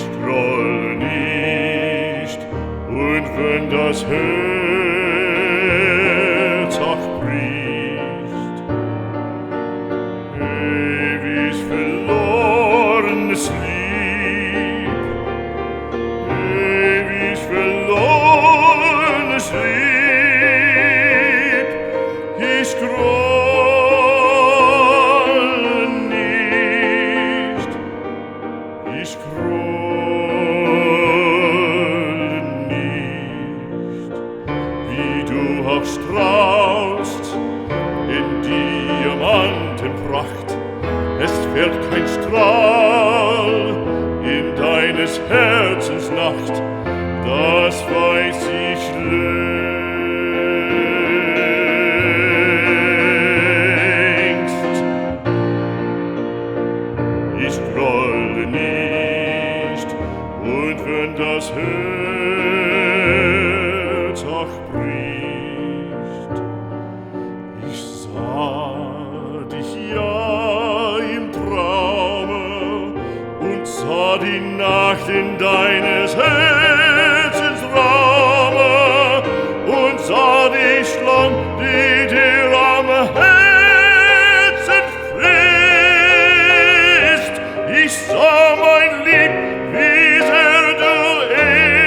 ich groll nicht, und wenn das Herz auch bricht, ewig verlorenes Lieb, ewig verlorenes Lieb, ich groll nicht, ich groll nicht, wie du auch strahlst in Diamantenpracht, es fährt kein Strahl in deines Herzens Nacht, das weiß ich längst. Ich grolle nicht, und wenn das Herz auch bricht, ich sah dich ja im Traume und sah die Nacht in deines Herzens Raume und sah dich lang